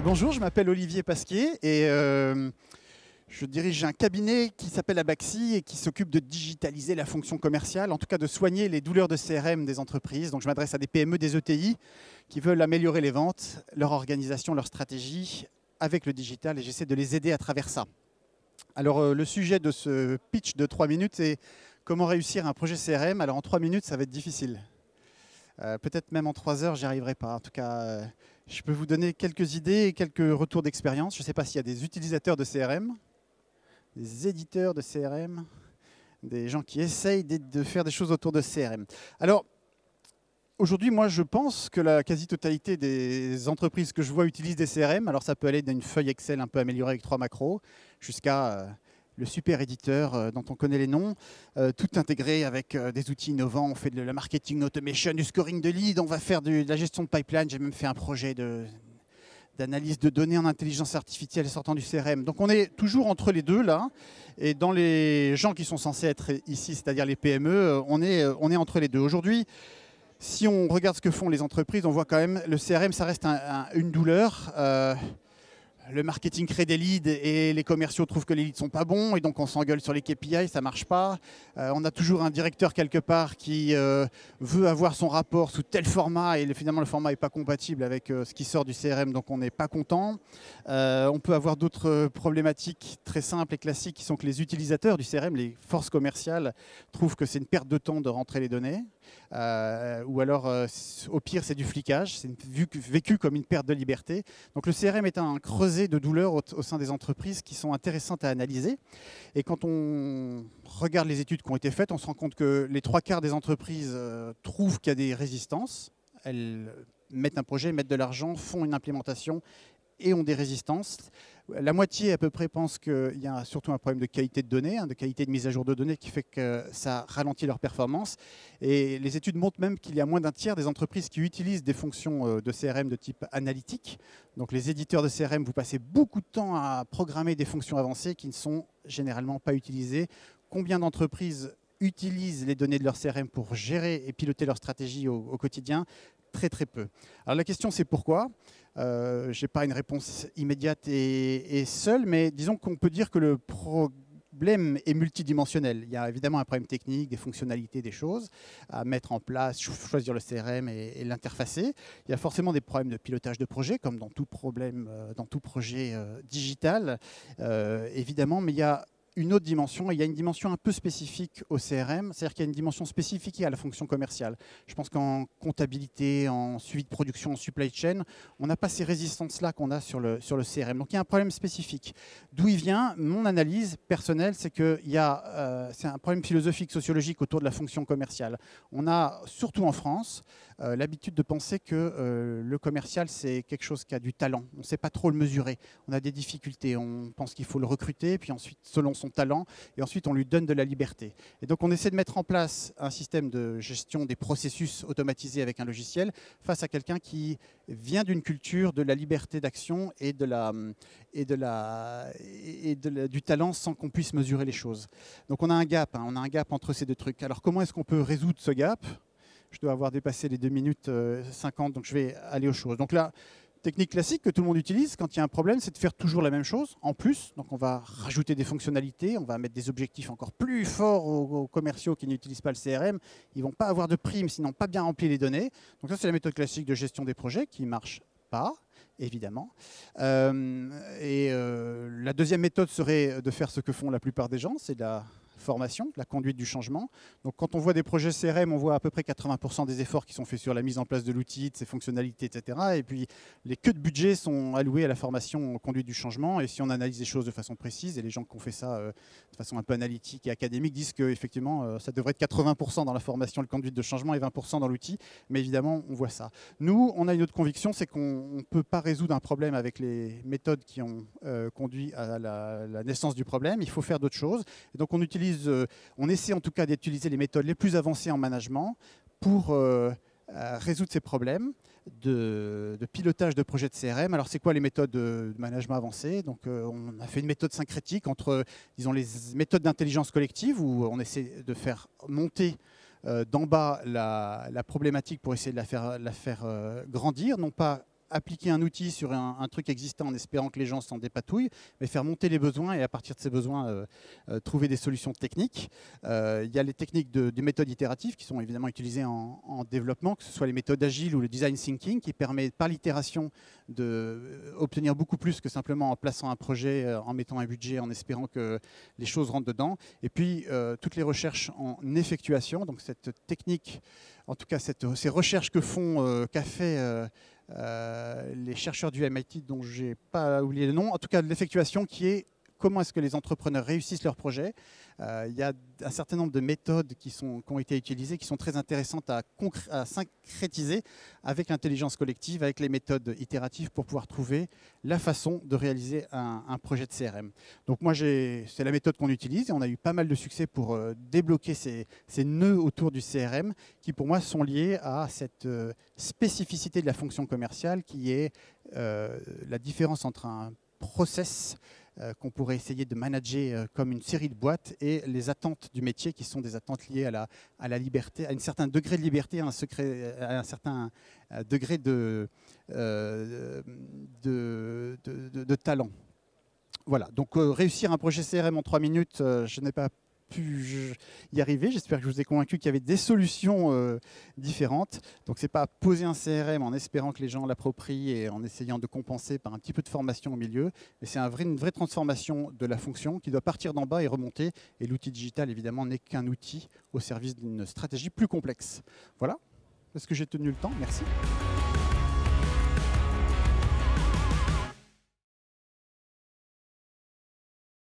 Bonjour, je m'appelle Olivier Pasquier et je dirige un cabinet qui s'appelle Abaxi et qui s'occupe de digitaliser la fonction commerciale, en tout cas de soigner les douleurs de CRM des entreprises. Donc je m'adresse à des PME, des ETI qui veulent améliorer les ventes, leur organisation, leur stratégie avec le digital et j'essaie de les aider à travers ça. Alors le sujet de ce pitch de 3 minutes est comment réussir un projet CRM. Alors en 3 minutes, ça va être difficile. Peut-être même en 3 heures, j'y arriverai pas. En tout cas, je peux vous donner quelques idées et quelques retours d'expérience. Je ne sais pas s'il y a des utilisateurs de CRM, des éditeurs de CRM, des gens qui essayent de faire des choses autour de CRM. Alors, aujourd'hui, moi, je pense que la quasi-totalité des entreprises que je vois utilisent des CRM. Alors, ça peut aller d'une feuille Excel un peu améliorée avec 3 macros jusqu'à le super éditeur dont on connaît les noms, tout intégré avec des outils innovants. On fait de la marketing automation, du scoring de lead, on va faire de la gestion de pipeline. J'ai même fait un projet d'analyse de données en intelligence artificielle sortant du CRM. Donc on est toujours entre les deux là. Et dans les gens qui sont censés être ici, c'est-à-dire les PME, on est entre les deux. Aujourd'hui, si on regarde ce que font les entreprises, on voit quand même le CRM, ça reste une douleur. Le marketing crée des leads et les commerciaux trouvent que les leads ne sont pas bons et donc on s'engueule sur les KPI, ça ne marche pas. On a toujours un directeur quelque part qui veut avoir son rapport sous tel format et finalement le format n'est pas compatible avec ce qui sort du CRM, donc on n'est pas content. On peut avoir d'autres problématiques très simples et classiques qui sont que les utilisateurs du CRM, les forces commerciales, trouvent que c'est une perte de temps de rentrer les données. Ou alors au pire c'est du flicage, c'est vécu comme une perte de liberté. Donc le CRM est un creuset de douleurs au sein des entreprises qui sont intéressantes à analyser. Et quand on regarde les études qui ont été faites, on se rend compte que les 3/4 des entreprises trouvent qu'il y a des résistances. Elles mettent un projet, mettent de l'argent, font une implémentation et ont des résistances. La moitié à peu près pense qu'il y a surtout un problème de qualité de données, de qualité de mise à jour de données qui fait que ça ralentit leur performance. Et les études montrent même qu'il y a moins d'un tiers des entreprises qui utilisent des fonctions de CRM de type analytique. Donc les éditeurs de CRM, vous passez beaucoup de temps à programmer des fonctions avancées qui ne sont généralement pas utilisées. Combien d'entreprises utilisent les données de leur CRM pour gérer et piloter leur stratégie au quotidien? Très très peu. Alors la question c'est pourquoi. Je n'ai pas une réponse immédiate et seule, mais disons qu'on peut dire que le problème est multidimensionnel. Il y a évidemment un problème technique, des fonctionnalités, des choses à mettre en place, choisir le CRM et l'interfacer. Il y a forcément des problèmes de pilotage de projet, comme dans tout problème, dans tout projet digital, évidemment, mais il y a une autre dimension, et il y a une dimension un peu spécifique au CRM, c'est-à-dire qu'il y a une dimension spécifique à la fonction commerciale. Je pense qu'en comptabilité, en suivi de production, en supply chain, on n'a pas ces résistances-là qu'on a sur le CRM. Donc il y a un problème spécifique. D'où il vient, mon analyse personnelle, c'est qu'il y a c'est un problème philosophique, sociologique autour de la fonction commerciale. On a, surtout en France, l'habitude de penser que le commercial, c'est quelque chose qui a du talent. On ne sait pas trop le mesurer. On a des difficultés. On pense qu'il faut le recruter, puis ensuite, selon son talent, et ensuite on lui donne de la liberté. Et donc on essaie de mettre en place un système de gestion des processus automatisés avec un logiciel face à quelqu'un qui vient d'une culture de la liberté d'action et du talent sans qu'on puisse mesurer les choses. Donc on a un gap, on a un gap entre ces deux trucs. Alors comment est-ce qu'on peut résoudre ce gap? Je dois avoir dépassé les 2 minutes 50, donc je vais aller aux choses. Donc là, technique classique que tout le monde utilise quand il y a un problème, c'est de faire toujours la même chose en plus. Donc on va rajouter des fonctionnalités, on va mettre des objectifs encore plus forts aux commerciaux qui n'utilisent pas le CRM. Ils ne vont pas avoir de primes s'ils n'ont pas bien rempli les données. Donc ça, c'est la méthode classique de gestion des projets qui ne marche pas, évidemment. La deuxième méthode serait de faire ce que font la plupart des gens, c'est de la formation, la conduite du changement. Donc quand on voit des projets CRM, on voit à peu près 80% des efforts qui sont faits sur la mise en place de l'outil, de ses fonctionnalités, etc. Et puis les queues de budget sont allouées à la formation, conduite du changement. Et si on analyse les choses de façon précise, et les gens qui ont fait ça de façon un peu analytique et académique disent qu'effectivement, ça devrait être 80% dans la formation, la conduite de changement et 20% dans l'outil. Mais évidemment, on voit ça. Nous, on a une autre conviction, c'est qu'on ne peut pas résoudre un problème avec les méthodes qui ont conduit à la naissance du problème. Il faut faire d'autres choses. Et donc on essaie en tout cas d'utiliser les méthodes les plus avancées en management pour résoudre ces problèmes de pilotage de projets de CRM. Alors c'est quoi les méthodes de management avancées? Donc on a fait une méthode syncrétique entre, disons, les méthodes d'intelligence collective où on essaie de faire monter d'en bas la problématique pour essayer de la faire grandir, non pas appliquer un outil sur un truc existant en espérant que les gens s'en dépatouillent, mais faire monter les besoins et à partir de ces besoins, trouver des solutions techniques. Il y a les techniques des méthodes itératives qui sont évidemment utilisées en développement, que ce soit les méthodes agiles ou le design thinking, qui permet par l'itération d'obtenir beaucoup plus que simplement en plaçant un projet, en mettant un budget, en espérant que les choses rentrent dedans. Et puis, toutes les recherches en effectuation, donc cette technique, en tout cas ces recherches qu'a fait les chercheurs du MIT, dont je n'ai pas oublié le nom, en tout cas de l'effectuation qui est comment est-ce que les entrepreneurs réussissent leurs projets. Il y a un certain nombre de méthodes qui ont été utilisées, qui sont très intéressantes à syncrétiser avec l'intelligence collective, avec les méthodes itératives pour pouvoir trouver la façon de réaliser un projet de CRM. Donc moi, c'est la méthode qu'on utilise et on a eu pas mal de succès pour débloquer ces nœuds autour du CRM qui, pour moi, sont liés à cette spécificité de la fonction commerciale qui est la différence entre un process qu'on pourrait essayer de manager comme une série de boîtes et les attentes du métier qui sont des attentes liées à la liberté, à un certain degré de liberté, à un certain degré de talent. Voilà, donc réussir un projet CRM en 3 minutes, je n'ai pas pu y arriver. J'espère que je vous ai convaincu qu'il y avait des solutions différentes. Donc c'est pas poser un CRM en espérant que les gens l'approprient et en essayant de compenser par un petit peu de formation au milieu, mais c'est une vraie transformation de la fonction qui doit partir d'en bas et remonter. Et l'outil digital, évidemment, n'est qu'un outil au service d'une stratégie plus complexe. Voilà. Est-ce que j'ai tenu le temps? Merci.